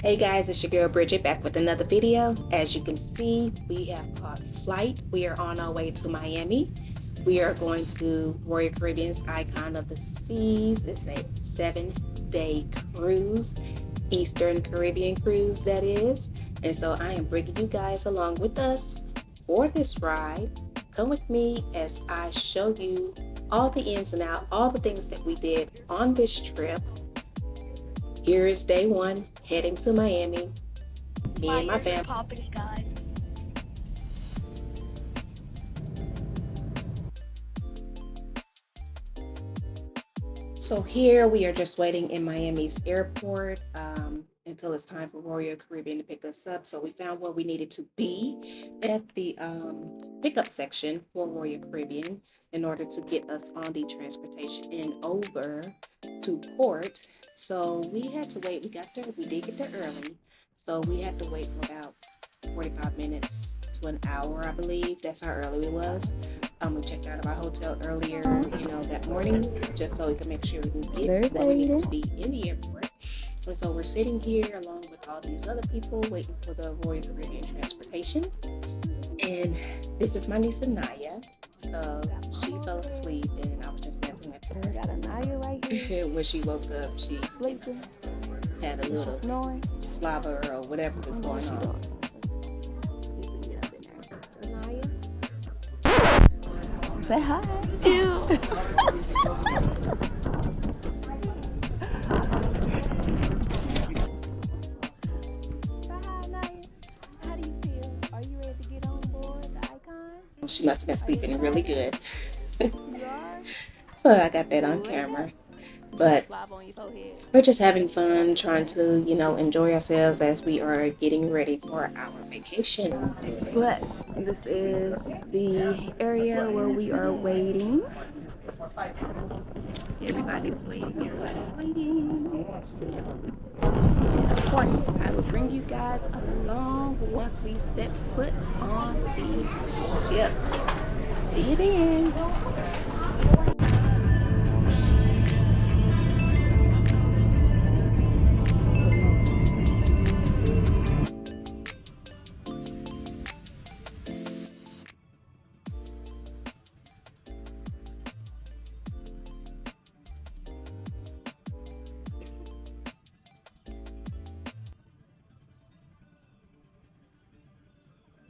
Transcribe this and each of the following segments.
Hey guys, it's your girl Bridget back with another video. As you can see, we have caught flight. We are on our way to Miami. We are going to Royal Caribbean's Icon of the Seas. It's a 7-day cruise, Eastern Caribbean cruise that is. And so I am bringing you guys along with us for this ride. Come with me as I show you all the ins and outs, all the things that we did on this trip. Here is day one, heading to Miami. Me and my family. Popping, guys. So here we are just waiting in Miami's airport until it's time for Royal Caribbean to pick us up. So we found where we needed to be at the pickup section for Royal Caribbean in order to get us on the transportation and over to port. So we had to wait. We did get there early. So we had to wait for about 45 minutes to an hour, I believe. That's how early it was. We checked out of our hotel earlier, that morning, just so we could make sure we can get where we need to be in the airport. And so we're sitting here along with all these other people waiting for the Royal Caribbean transportation. And this is my niece Anaya. So she fell asleep and I was just messing with her. Got Anaya right here. When she woke up, she had a little slobber or whatever was going on. Say hi. Ew. Say hi, Anaya. How do you feel? Are you ready to get on board the Icon? She must have been sleeping really good. You are? So I got that on camera. But Slob on your forehead. we're just having fun, trying to, enjoy ourselves as we are getting ready for our vacation. But this is the area where we are waiting. Everybody's waiting. And of course, I will bring you guys along once we set foot on the ship. See you then.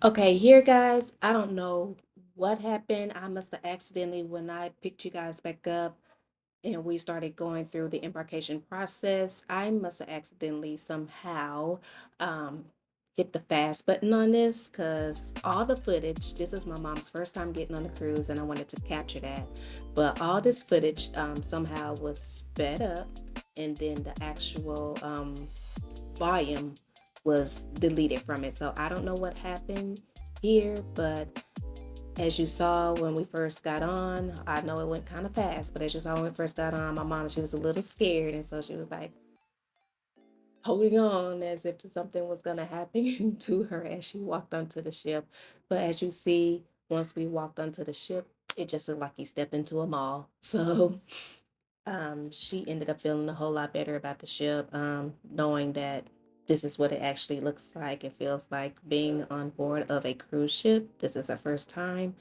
Okay, here, guys, I don't know what happened. I must have accidentally, when I picked you guys back up and we started going through the embarkation process, I must have accidentally somehow um, hit the fast button on this because all the footage, this is my mom's first time getting on the cruise and I wanted to capture that. But all this footage somehow was sped up and then the actual volume was deleted from it. So I don't know what happened here, but as you saw when we first got on, I know it went kind of fast, but as you saw when we first got on, my mom, she was a little scared. And so she was like holding on as if something was going to happen to her as she walked onto the ship. But as you see, once we walked onto the ship, it just looked like he stepped into a mall. So she ended up feeling a whole lot better about the ship, knowing that this is what it actually looks like and feels like being on board of a cruise ship. This is her first time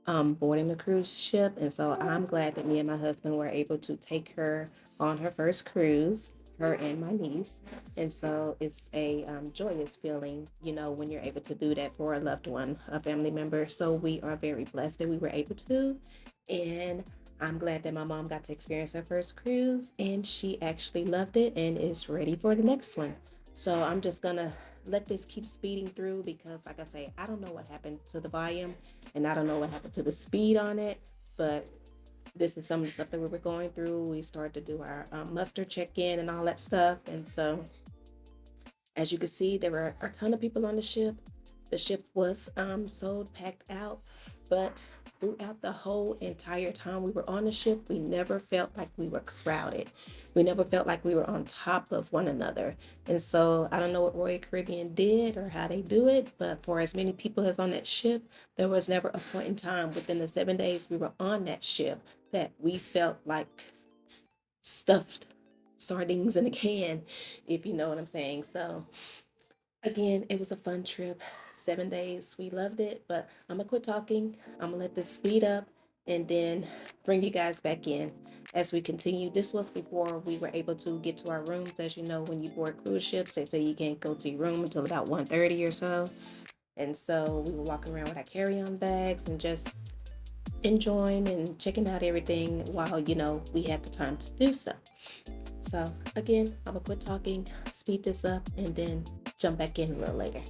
boarding a cruise ship. And so I'm glad that me and my husband were able to take her on her first cruise, her and my niece. And so it's a joyous feeling, when you're able to do that for a loved one, a family member. So we are very blessed that we were able to. And I'm glad that my mom got to experience her first cruise and she actually loved it and is ready for the next one. So I'm just gonna let this keep speeding through because, like I say, I don't know what happened to the volume and I don't know what happened to the speed on it, but this is some of the stuff that we were going through. We started to do our muster check-in and all that stuff. And so, as you can see, there were a ton of people on the ship. The ship was so packed out, but throughout the whole entire time we were on the ship, we never felt like we were crowded. We never felt like we were on top of one another. And so I don't know what Royal Caribbean did or how they do it, but for as many people as on that ship, there was never a point in time within the 7 days we were on that ship that we felt like stuffed sardines in a can, if you know what I'm saying. So again, it was a fun trip. 7 days. We loved it, but I'm gonna quit talking. I'm gonna let this speed up and then bring you guys back in as we continue. This was before we were able to get to our rooms. As you know, when you board cruise ships, they say you can't go to your room until about 1:30 or so. And so we were walking around with our carry-on bags and just enjoying and checking out everything while, we had the time to do so. So again, I'm gonna quit talking, speed this up, and then jump back in a little later.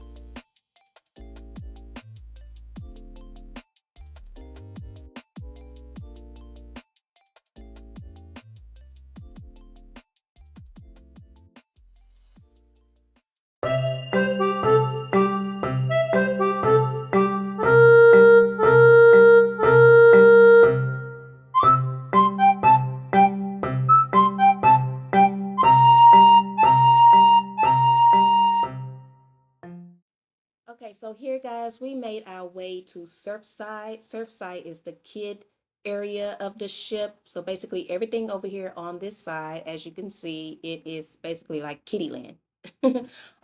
Okay, so here, guys, we made our way to Surfside. Surfside is the kid area of the ship. So basically, everything over here on this side, as you can see, it is basically like kiddie land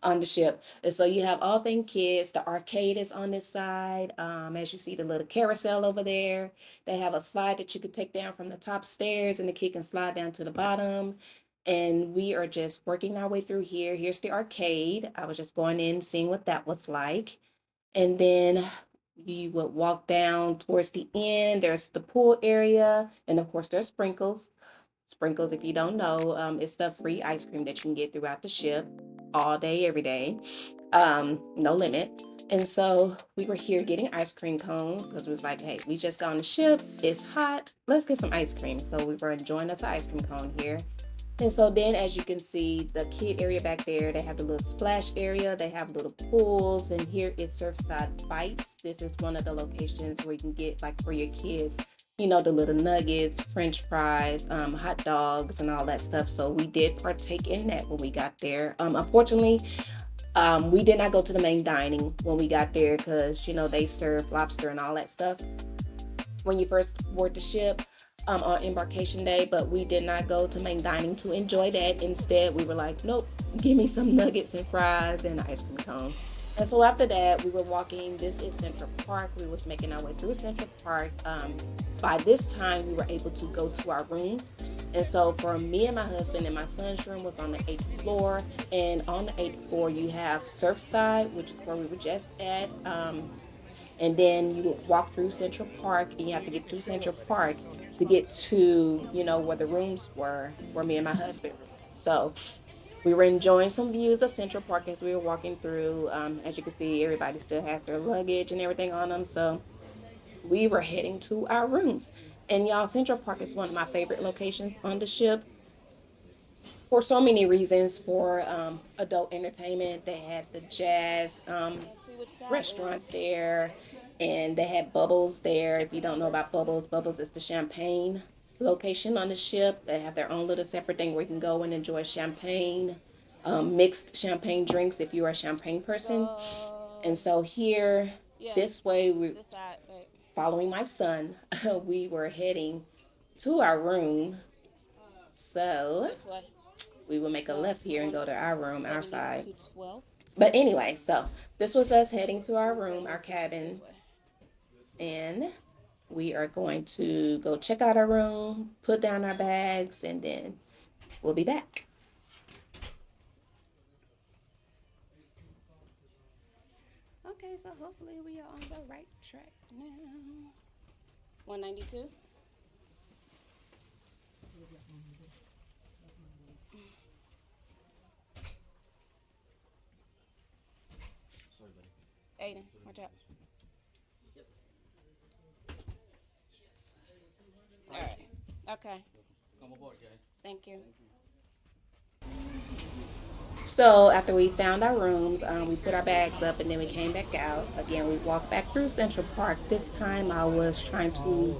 on the ship. And so you have all things kids. The arcade is on this side. As you see, the little carousel over there. They have a slide that you could take down from the top stairs, and the kid can slide down to the bottom. And we are just working our way through here. Here's the arcade. I was just going in, seeing what that was like. And then you would walk down towards the end. There's the pool area. And of course, there's sprinkles. Sprinkles, if you don't know, it's the free ice cream that you can get throughout the ship all day, every day. No limit. And so we were here getting ice cream cones because it was like, hey, we just got on the ship. It's hot. Let's get some ice cream. So we were enjoying us ice cream cone here. And so then, as you can see, the kid area back there, they have the little splash area, they have little pools, and here is Surfside Bites. This is one of the locations where you can get, like, for your kids, the little nuggets, French fries, hot dogs, and all that stuff. So we did partake in that when we got there. Unfortunately, we did not go to the main dining when we got there because, they serve lobster and all that stuff when you first board the ship on embarkation day, but we did not go to main dining to enjoy that. Instead, we were like, nope, give me some nuggets and fries and ice cream cone. And so after that, we were walking. This is Central Park. We was making our way through Central Park. By this time, we were able to go to our rooms. And so for me and my husband and my son's room was on the 8th floor. And on the 8th floor, you have Surfside, which is where we were just at. And then you would walk through Central Park, and you have to get through Central Park to get to, where the rooms were, where me and my husband were. So we were enjoying some views of Central Park as we were walking through. As you can see, everybody still has their luggage and everything on them. So we were heading to our rooms. And y'all, Central Park is one of my favorite locations on the ship for so many reasons. For adult entertainment, they had the jazz restaurant there, and they had Bubbles there. If you don't know about Bubbles, Bubbles is the champagne location on the ship. They have their own little separate thing where you can go and enjoy champagne, mixed champagne drinks if you're a champagne person. And so here, this way, we following my son, we were heading to our room. So we will make a left here and go to our room, our side. But anyway, so this was us heading to our room, our cabin, and we are going to go check out our room, put down our bags, and then we'll be back. Okay, so hopefully we are on the right track now. 192. Aiden, watch out. All right. Okay. Come aboard, guys. Thank you. So after we found our rooms, we put our bags up and then we came back out. Again, we walked back through Central Park. This time I was trying to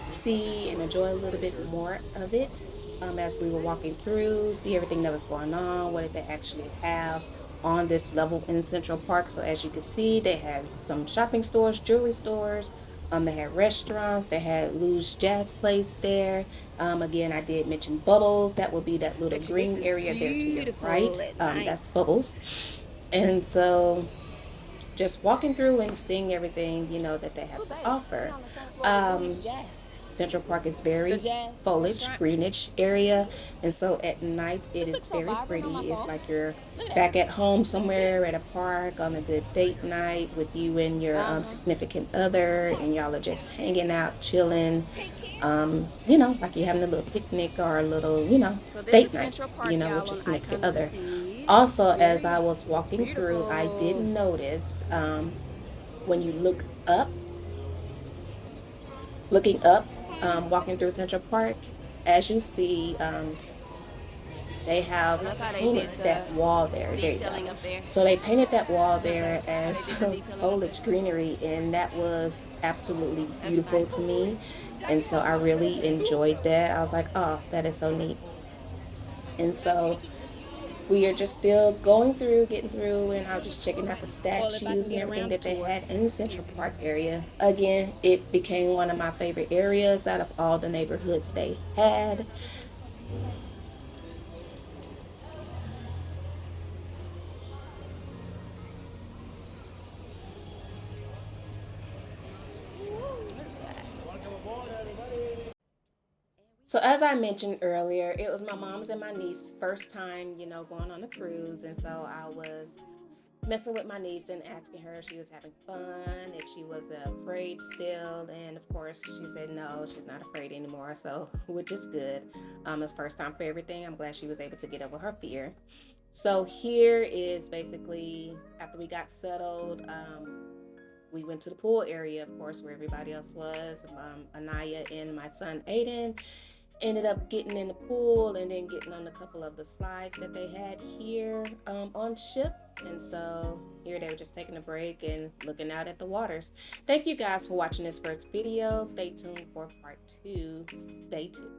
see and enjoy a little bit more of it as we were walking through, see everything that was going on, what did they actually have on this level in Central Park. So as you can see, they had some shopping stores, jewelry stores, They had restaurants. They had Lou's Jazz Place there. Again, I did mention Bubbles. That will be that little Picture this green is area there to your beautiful right. at night. That's Bubbles. And so just walking through and seeing everything, that they have Oh, to babe, we offer. on the second floor of Louis Um, Jazz. Central Park is The very Jazz foliage, restaurant. greenish area. And so at night, it This is looks so very vibrant on my pretty. It's phone. like you're Look at back that. at home Looks good. somewhere at a park on a good date night with you and your Uh huh. significant other, and y'all are just hanging out, chilling. Take care. Like you're having a little picnic or a little, So this is date night, Central Park, with y'all, your on the significant icon of the other. seas. Also, as Very I was walking through, I did beautiful. notice when you look up, looking up, walking through Central Park, as you see, they I have love how they did painted the that wall there. There you go. detailing up there. So they painted that wall Look, babe, there how they as did the detailing up there. foliage greenery, and that was absolutely That's beautiful nice. to me. And so I really enjoyed that. I was like, oh, that is so neat. And so we are just still going through, getting through, and I was just checking out the Well, if I can statues and get everything around the that they tour. had in the Central Excuse me. Park area. Again, it became one of my favorite areas out of all the neighborhoods they had. So as I mentioned earlier, it was my mom's and my niece's first time, going on a cruise, and so I was messing with my niece and asking her if she was having fun, if she was afraid still, and of course she said no, she's not afraid anymore. So which is good. It's first time for everything. I'm glad she was able to get over her fear. So here is basically after we got settled. We went to the pool area, of course, where everybody else was. Anaya and my son Aiden ended up getting in the pool and then getting on a couple of the slides that they had here on ship. And so here they were just taking a break and looking out at the waters. Thank you guys for watching this first video. Stay tuned for part two. Stay tuned.